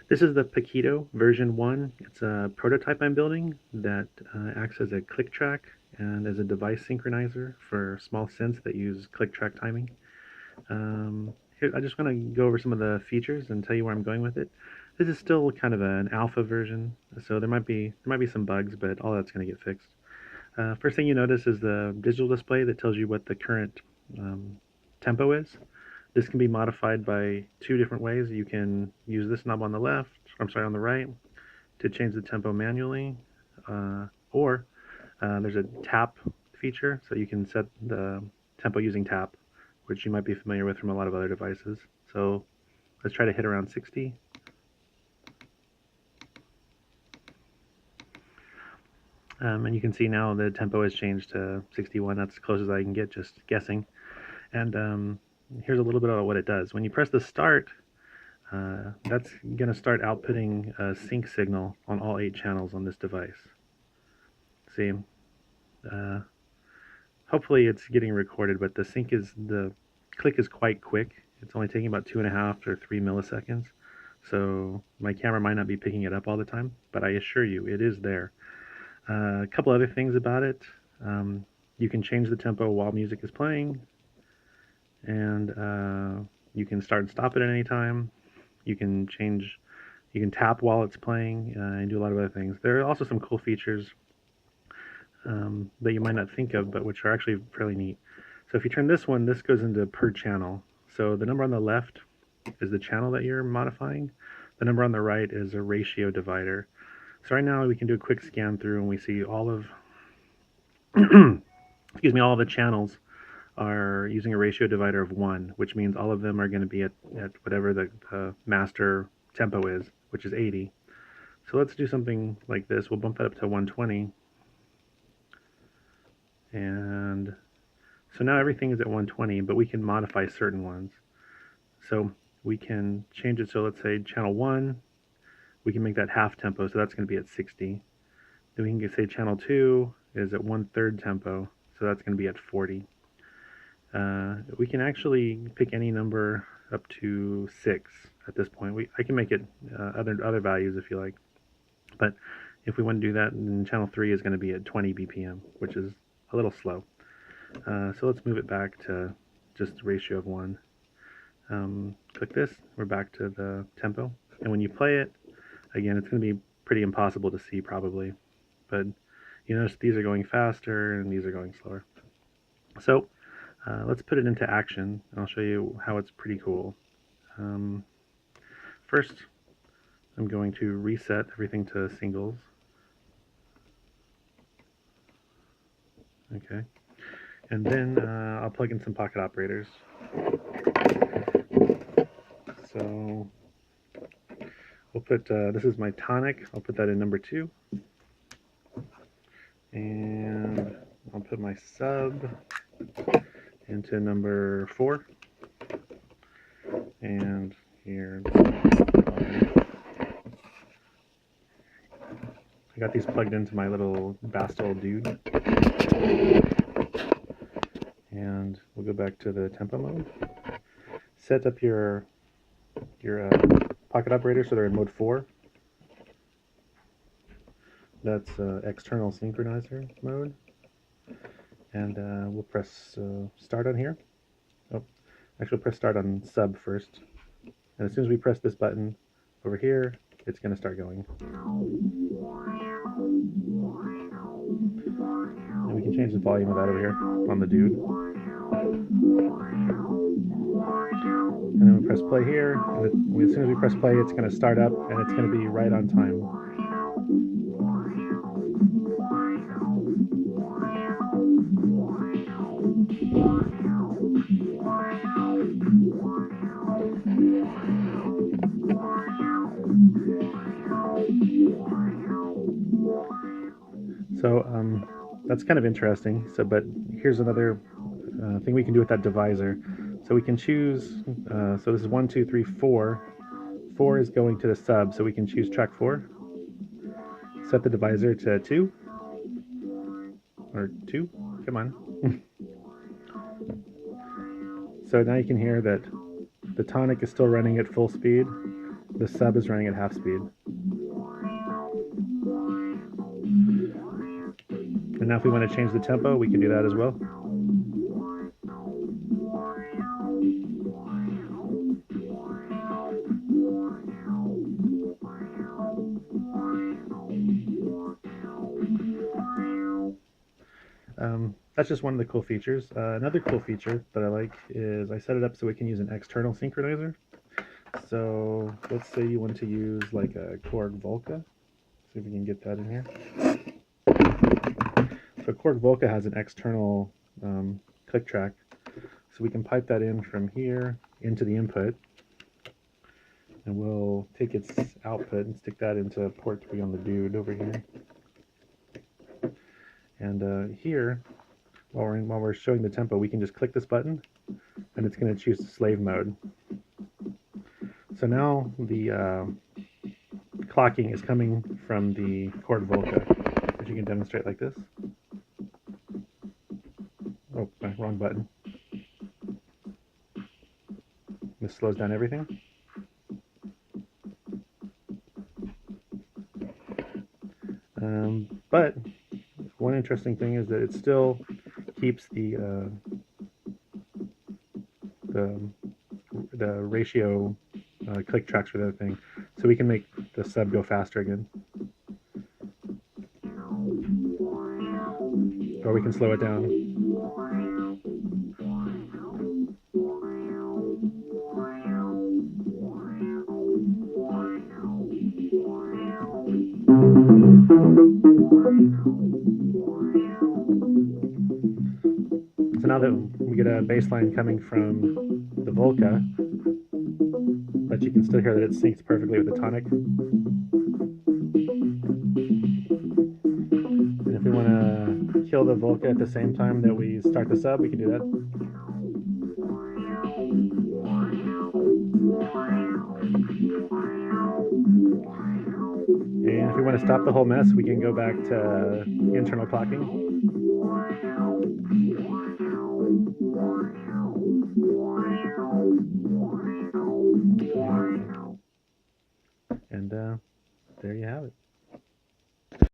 This is the p0k3t0 version 1. It's a prototype I'm building that acts as a click track and as a device synchronizer for small synths that use click track timing. Here, I just want to go over some of the features and tell you where I'm going with it. This is still kind of an alpha version, so there might be some bugs, but all that's going to get fixed. First thing you notice is the digital display that tells you what the current tempo is. This can be modified by two different ways. You can use this knob on the left, on the right, to change the tempo manually, or there's a tap feature, so you can set the tempo using tap, which you might be familiar with from a lot of other devices. So let's try to hit around 60. And you can see now the tempo has changed to 61. That's as close as I can get, just guessing. And here's a little bit about what it does. When you press the start, that's going to start outputting a sync signal on all 8 channels on this device. See, hopefully it's getting recorded, but the click is quite quick. It's only taking about 2.5 or 3 milliseconds. So my camera might not be picking it up all the time, but I assure you it is there. A couple other things about it. You can change the tempo while music is playing, and you can start and stop it at any time. You can tap while it's playing and do a lot of other things. There are also some cool features that you might not think of, but which are actually fairly neat. So if you turn this one, this goes into per channel. So the number on the left is the channel that you're modifying. The number on the right is a ratio divider. So right now we can do a quick scan through and we see all of excuse me, all of the channels are using a ratio divider of 1, which means all of them are going to be at whatever the master tempo is, which is 80. So let's do something like this. We'll bump that up to 120. And so now everything is at 120, but we can modify certain ones. So we can change it, so let's say channel 1, we can make that half tempo, so that's going to be at 60. Then we can say channel 2 is at 1/3 tempo, so that's going to be at 40. We can actually pick any number up to 6 at this point. I can make it other values if you like. But if we want to do that, then channel 3 is going to be at 20 BPM, which is a little slow. So let's move it back to just a ratio of 1. Click this, we're back to the tempo. And when you play it, again, it's going to be pretty impossible to see probably. But you notice these are going faster and these are going slower. So let's put it into action, and I'll show you how it's pretty cool. First, I'm going to reset everything to singles. Okay. And then I'll plug in some pocket operators. So we'll put, this is my tonic, I'll put that in number 2. And I'll put my sub into number 4. And here, I got these plugged into my little Bastille dude. And we'll go back to the tempo mode. Set up your pocket operators so they're in mode 4. That's external synchronizer mode. And we'll press start on here. Oh, actually press start on sub first. And as soon as we press this button over here, it's going to start going. And we can change the volume of that over here on the dude. And then we press play here, and as soon as we press play, it's going to start up, and it's going to be right on time. So that's kind of interesting. So, but here's another thing we can do with that divisor. So we can choose, so this is 1, 2, 3, 4. 4 is going to the sub, so we can choose track 4. Set the divisor to 2. Or 2, come on. So now you can hear that the tonic is still running at full speed, the sub is running at half speed. And now if we want to change the tempo, we can do that as well. That's just one of the cool features. Another cool feature that I like is I set it up so we can use an external synchronizer. So let's say you want to use like a Korg Volca. See if we can get that in here. So Korg Volca has an external click track. So we can pipe that in from here into the input. And we'll take its output and stick that into port 3 on the dude over here. And here, while we're showing the tempo, we can just click this button, and it's going to choose slave mode. So now the clocking is coming from the Korg Volca, which you can demonstrate like this. Oh, wrong button. This slows down everything. But one interesting thing is that it still keeps the ratio click tracks for the other thing, so we can make the sub go faster again, or we can slow it down. So now that we get a bass line coming from the Volca, but you can still hear that it syncs perfectly with the tonic. And if we want to kill the Volca at the same time that we start the sub, we can do that. And if we want to stop the whole mess, we can go back to internal clocking.